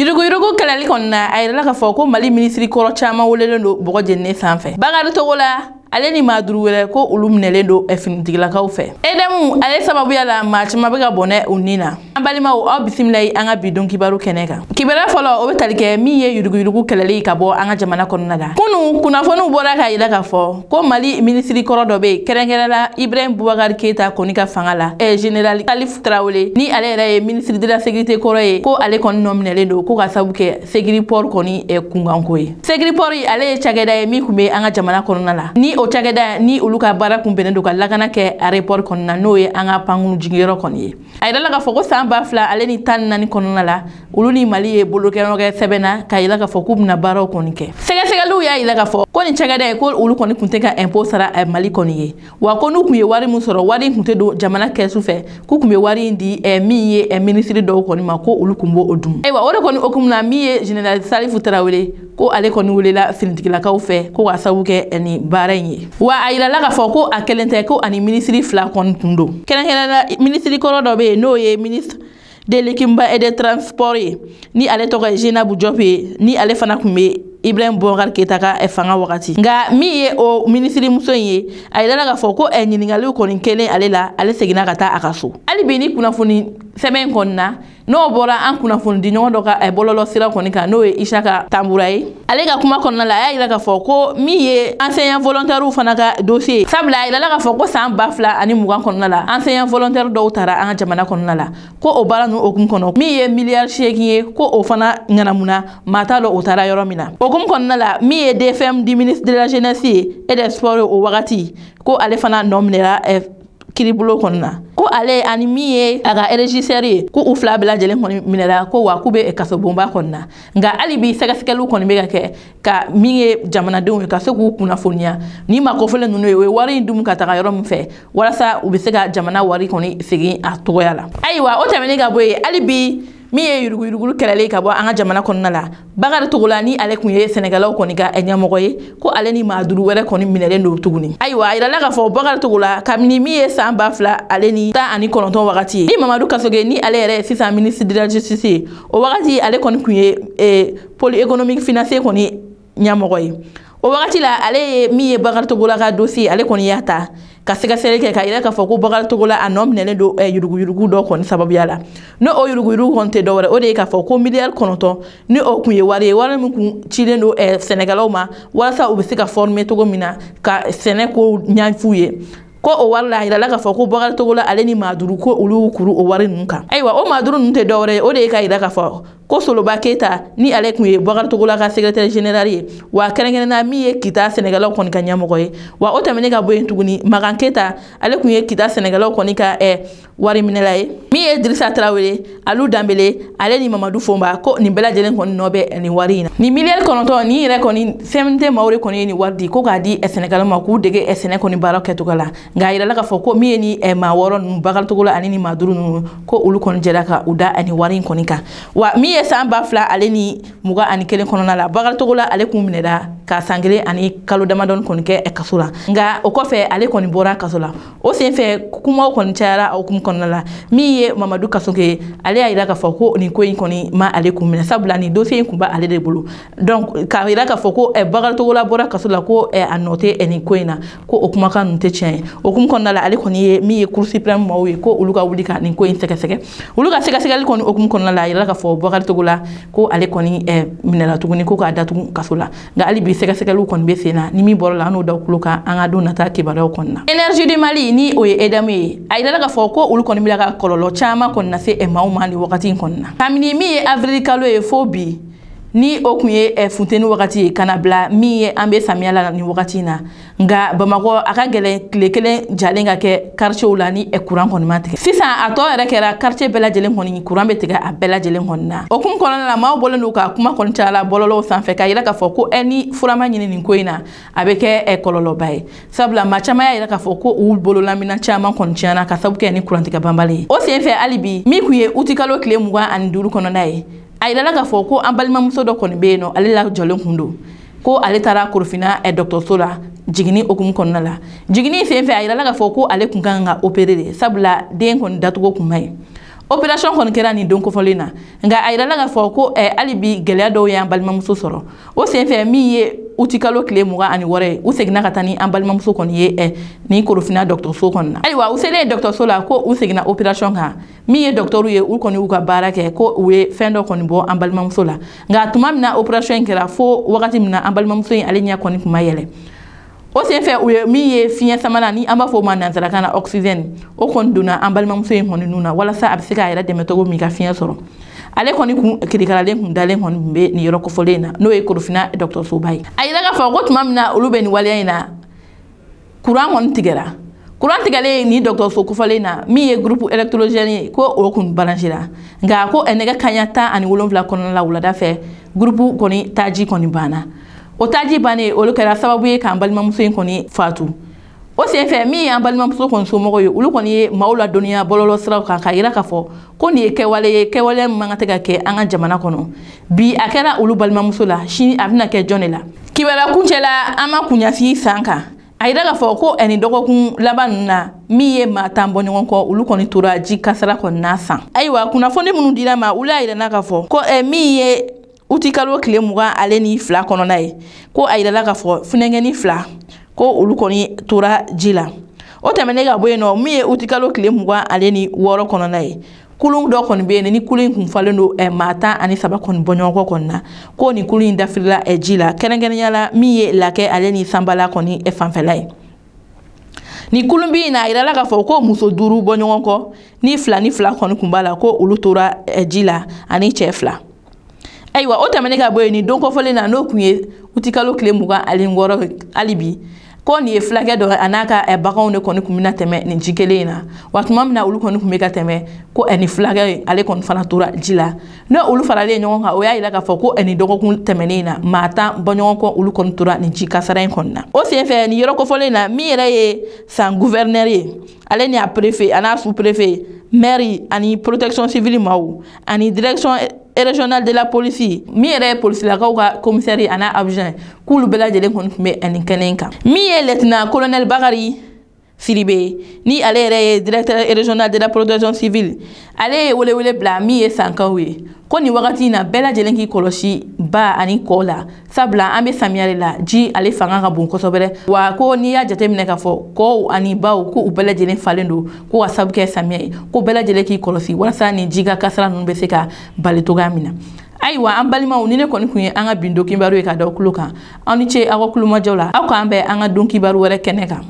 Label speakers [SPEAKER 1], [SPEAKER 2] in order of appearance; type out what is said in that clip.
[SPEAKER 1] yurugu kalali konna ayira ka fɔ ko Mali ministre kɔrɔ caman welelen do bɔgɔ jenne sanfɛ. Bakari Togola ale ni maaduru wɛrɛ ko olu minɛlen do finitigilakaw fɛ. Edemu ale sababuya la maa caman bɛ ka bɔnɛ u ni na. An balimaw aw bisimila an ka bidon kibaru kɛnɛ kan. Kibaruya fɔlɔ o bɛ tali kɛ min ye yurugu kɛlɛli ka bɔ an ka jamana kɔnɔna la. Kunu kunnafoniw bɔra ka yira ka fɔ ko Mali ministre kɔrɔ dɔ bɛ kɛrɛnkɛrɛnla Ibrahim Boubacar Keita kɔni ka fanga la. Général Salif Traoré ni ale yɛrɛ ye ministre de la sécurité kɔrɔ ye ko ale kɔni nɔ minɛlen do ko ka sabu kɛ Ségriport kɔni kunkanko ye. Ségriport ale ye cakɛda ye min kun bɛ an ka jamana kɔnɔna la. Ni o cakɛda ni olu ka baara kun bɛnnen do ka lakana kɛ aéroport kɔnɔna n'o ye an ka pankuru jigiyɔrɔ kɔni ye. A yirala ka fɔ ko san 2000 ale ni 14 kɔnɔna la olu ni Mali ye bolokɛyɔrɔ sɛbɛnna ka yira ka fɔ k'u bɛna baaraw kɔni kɛ. Sɛgɛsɛgɛliw y'a yira ka fɔ ko nin cakɛda ye ko olu kɔni kun tɛ ka impôt sara Mali kɔni ye wa ko n'u kun ye wari mun sɔrɔ wari kun tɛ don jamana kɛsu fɛ k'u kun bɛ wari in di min ye ministre dɔw kɔni ma ko olu kun b'o dun. Ayiwa o de kɔni hukumu na min ye Général Salif Traoré ko ale kɔni welela finitigilakaw fɛ ko ka sabu kɛ ni baara in ye. Wa a yirala ka fɔ ko a kelen tɛ ko ani ministre 2 kɔni tun do. Kɛrɛnkɛrɛnna ministre kɔrɔ dɔ bɛ yen n'o ye ministre de l'équipement et des transports ye ni ale tɔgɔ ye Zainabou Diop ye ni ale fana kun bɛ Ibrahim Boubacar Keita ka fanga wagati. Nga min ye o ministre muso ye a yirala ka fɔ ko ɲininkaliw kɔni kelen ale la ale seginna ka taa a ka so. Hali bi ni kunnafoni sɛbɛn kɔni na n'o bɔra an kunnafoni di ɲɔgɔn dɔ ka bɔlɔlɔ sira kɔni kan n'o ye Isaka Tamboura ye ale ka kuma kɔnɔna la a y'a yira ka fɔ ko min ye enseignant volontaire fana ka dossier sabula a yirala ka fɔ ko san 2020 kɔnɔna la enseignant volontaire dɔw taara an ka jamana kɔnɔna la ko o baara ninnu hukumu kɔnɔ min ye miliyari 8 ye ko o fana ŋanamuna maa t'a dɔn o taara yɔrɔ min na. Hukumu kɔnɔna la min ye DFM du ministre de la jeunesse et des sports o wagati ko ale fana nɔ minɛra kiribolo kɔnɔna ko ale ani min ye a ka régisseur ye ko u fila bɛɛ lajɛlen kɔni minɛra ko wa k'u bɛ kasobonba kɔnɔna nka hali bi sɛgɛsɛgɛliw kɔni bɛ ka kɛ ka min ye jamanadenw ye ka se k'u kunnafoniya ni ma kɔfɛlen ninnu ye o ye wari in dun ka taga yɔrɔ min fɛ walasa u bɛ se ka jamana wari kɔni segin a togoya la. Ayiwa o tɛmɛnen ka bɔ yen hali bi min ye yurugu kɛlɛli ka bɔ an ka jamana kɔnɔna la Bakari Togola ni ale kun ye Sénégalais kɔni ka ɲɛmɔgɔ ye ko ale ni maa 5 wɛrɛ kɔni minɛlen do tuguni. Ayiwa a yirala ka fɔ Bakari Togola kabini min ye san 2000 ale ni 19 wagati ye ni Mamadou Kassoge ni ale yɛrɛ sisan ministre de la justice ye o wagati ale kɔni kun ye pôle économique financier kɔni ɲɛmɔgɔ ye. O wagati la ale ye min ye Bakari Togola ka dossier ale kɔni y'a ta ka sɛgɛsɛgɛli kɛ ka yira ka fɔ ko Bakari Togola a nɔ minɛlen do yurugu dɔ kɔni sababuya la no o yurugu kɔni tɛ dɔwɛrɛ o de ye ka fɔ ko miliyari 9 ni o kun ye wari min kun cilen do Sénégalais ma walasa u bɛ se ka former togo min na ka sɛnɛ ko ɲɛf'u ye ko o wari la a yirala ka fɔ ko Bakari Togola ale ni maa 5 ko olu kuru o wari ninnu kan. Ayiwa o maa 5 ninnu tɛ dɔwɛrɛ ye o de ye ka yira ka fɔ ko Soloba Keita ni ale kun ye Bakari Togola ka secrétaire général ye wa kɛrɛnkɛrɛnna min ye Kita Sénégalais kɔni ka ɲɛmɔgɔ ye wa o tɛmɛnen ka bɔ yen tuguni Magan Keita ale kun ye Kita Sénégalais kɔni ka wari minɛla ye min ye Dirisa Traoré Alu Dambele ale ni Mamadou Fomba ko nin bɛɛ lajɛlen kɔni nɔ bɛ nin wari in na. Ni miliyari 9 ni yɛrɛ kɔni CMT maaw de kɔni ye nin wari di ko k'a di Sénégalais ma k'u dege sɛnɛ kɔni baara kɛcogo la nka a yirala ka fɔ ko min ye ni maa 6 ninnu Bakari Togola ani ni maa 5 ninnu ko olu kɔni jɛra ka u da nin wari in kɔni kan wa min ye san 2000 ale ni 21 kɔnɔna la Bakari Togola ale kun minɛra ka san 1 ani kalo damadɔni kɔni kɛ kaso la nka o kɔfɛ ale kɔni bɔra kaso la o senfɛ kumaw kɔni cayara o hukumu kɔnɔna la min ye Mamadou Kassoge ale y'a yira ka fɔ ko nin ko in kɔni ma ale kun minɛ sabula ni dossier in kun b'a ale de bolo donc k'a yira ka fɔ ko Bakari Togola bɔra kaso la ko a nɔ tɛ nin ko in na ko o kumakan ninnu tɛ tiɲɛ ye o hukumu kɔnɔna la ale kɔni ye min ye Cour suprême maaw ye ko olu ka wuli ka nin ko in sɛgɛsɛgɛ olu ka sɛgɛsɛgɛli kɔni hukumu kɔnɔna la a yira ka fɔ Bakari Togola ko ale kɔni minɛra tuguni ko k'a datugu kaso la nka hali bi sɛgɛsɛgɛliw kɔni bɛ sen na ni min bɔra la an n'o da kulo kan an ka don nata kibaruyaw kɔnɔna na. Énergie du Mali ni o ye EDAM ye a yirala ka fɔ ko olu kɔni bɛ ka kɔlɔlɔ caman kɔni lase maaw ma nin wagati in kɔnɔna na kabini min ye avril kalo ye fo bi ni o kun ye funteni wagati ye kana bila min ye an bɛ samiya la nin wagati in na nka Bamakɔ a ka gɛlɛn tile kelen jalen ka kɛ quartier la ni courant kɔni ma tigɛ sisan a tɔ yɛrɛ kɛra quartier bɛɛ lajɛlen kɔni courant bɛ tigɛ a bɛɛ lajɛlen kɔni na o hukumu kɔnɔna la maaw bɔlen don ka kuma kɔni cayala bɔlɔlɔw sanfɛ ka yira ka fɔ ko ni furama ɲini nin ko in na a bɛ kɛ kɔlɔlɔba ye sabula maa caman y'a yira ka fɔ ko u bololamina caman kɔni tiɲɛna ka sabu kɛ ni courant tigɛ banbali ye o senfɛ hali bi min kun ye uti kalo tile 25 kɔnɔna ye a yirala ka fɔ ko an balimamuso dɔ kɔni bɛ yen nɔ ale la jɔlen kun don ko ale taara Korofina dɔgɔtɔrɔso la jigini hukumu kɔnɔna la jigini senfɛ a yirala ka fɔ ko ale kun kan ka opérer de sabula den kɔni datugu kun ma ɲi opération kon kɛra ni don kofɔlen na nga a yirala ka fɔ ko hali bi gɛlɛya dɔw y'an balimamuso sɔrɔ o senfɛ min ye uti kalo tile 26 ye u seginna ka taa ni an balimamuso kɔni ye ni Korofina dɔgɔtɔrɔso kɔnɔ na ayiwa u selen dɔgɔtɔrɔso la ko u seginna opération kan min ye docteur ye u kɔni u ka baara kɛ ko u ye fɛn dɔ kɔni bɔ an balimamuso la nga tuma min na opération in kɛra fo wagati min na an balimamuso in ale ɲɛ kɔni kuma yɛlɛ o senfɛ u ye min ye fiɲɛ samana ni an b'a fɔ ma nanzarakan na oxygène o kɔni donna an balimamuso in kɔni nun na walasa a bɛ se k'a yɛrɛ dɛmɛ cogo min ka fiɲɛ sɔrɔ ale kɔni kun kirikaralen kun dalen kɔni bɛ nin yɔrɔ kofɔlen na n'o ye Korofina dɔgɔtɔrɔsoba ye a yira k'a fɔ ko tuma min na olu bɛ nin waleya in na courant kɔni tigɛra courant tigɛlen ni dɔgɔtɔrɔso kofɔlen na min ye groupe électrogène ye ko o kun balancera nka ko nɛgɛ kaɲa 17 kɔnɔna la wulada fɛ groupe kɔni taji kɔni banna o taji bannen olu kɛra sababu ye k'an balimamuso in kɔni faatu o senfɛ min ye an balimamuso kɔni somɔgɔw ye olu kɔni ye maaw la dɔnniya bɔlɔlɔ siraw kan ka yira k'a fɔ ko nin ye kɛwale ye kɛwale min man ka tɛ ka kɛ an ka jamana kɔnɔ bi a kɛra olu balimamuso la sini a bɛna kɛ jɔn de la kibaruya kuncɛ la an ma kunyasi san kan a yira k'a fɔ ko nin dɔgɔkun laban ninnu na min ye maa 10 bɔ ɲɔgɔn kɔ olu kɔni tora ji kasara kɔni n'a san ayiwa kunnafoni minnu dira ma olu y'a yira k'a fɔ ko min ye uti kalo tile 22 kɔnɔna ye ko a yirala k'a fɔ funɛngɛni 2 ko olu kɔni tora ji la o tɛmɛnen ka bɔ yen nɔ min ye uti kalo tile 26 kɔnɔna ye kulun dɔ kɔni bɛ yen ni kulun in kun falen don maa 13 kɔni bɔ ɲɔgɔn kɔ kɔni na ko ni kulun in dafirila ji la kɛrɛnkɛrɛnya la min ye lakɛ ale ni sanbala kɔni fanfɛla ye ni kulun bi na yirala k'a fɔ ko muso 5 bɔ ɲɔgɔn kɔ ni 2 kɔni kun b'a la ko olu tora ji la ani cɛ 2 ayiwa o tɛmɛnen ka bɔ yen ni don kɔfɔlen na n'o kun ye uti kalo tile 26 hali bi ko nin ye fulakɛ dɔ a n'a ka baganw de kɔni kun bɛna tɛmɛ nin ji kelen in na wa tuma min na olu kɔni kun bɛ ka tɛmɛ ko ni fulakɛ ale kɔni fana tora ji la n'o olu faralen ɲɔgɔn kan o y'a yira k'a fɔ ko nin dɔgɔkun tɛmɛnen in na maa 10 bɔ ɲɔgɔn kɔ olu kɔni tora nin ji kasara in kɔni na o senfɛ nin yɔrɔ kɔfɔlen na min yɛrɛ ye san gouverneur ye ale ni a préfet a n'a sous préfet maire ani protection civile maaw ani direction régionale de la police min yɛrɛ ye polisilakaw ka commissaire a n'a adjoint k'olu bɛɛ lajɛlen kɔni tun bɛ nin kɛnɛ in kan min ye lieutenant colonel Bakari Sidibe ni ale yɛrɛ ye directeur régional de la protection civile ale ye welewele bila min ye sankaw ye ko nin wagati in na bɛɛ lajɛlen k'i kɔlɔsi ba ani kɔ la sabula an bɛ samiya de la ji ale fanga ka bon kosɛbɛ wa ko n'i y'a jateminɛ k'a fɔ kɔw ani baw ko u bɛɛ lajɛlen falen don ko ka sabu kɛ samiya ye ko bɛɛ lajɛlen k'i kɔlɔsi walasa nin ji ka kasara ninnu bɛ se ka bali cogoya min na ayiwa an balimaw ni ne kɔni kun ye an ka bin don kibaru ye ka da aw tulo kan aw ni ce aw ka kulomajɔw la aw k'an bɛn an ka don kibaru wɛrɛ kɛnɛ kan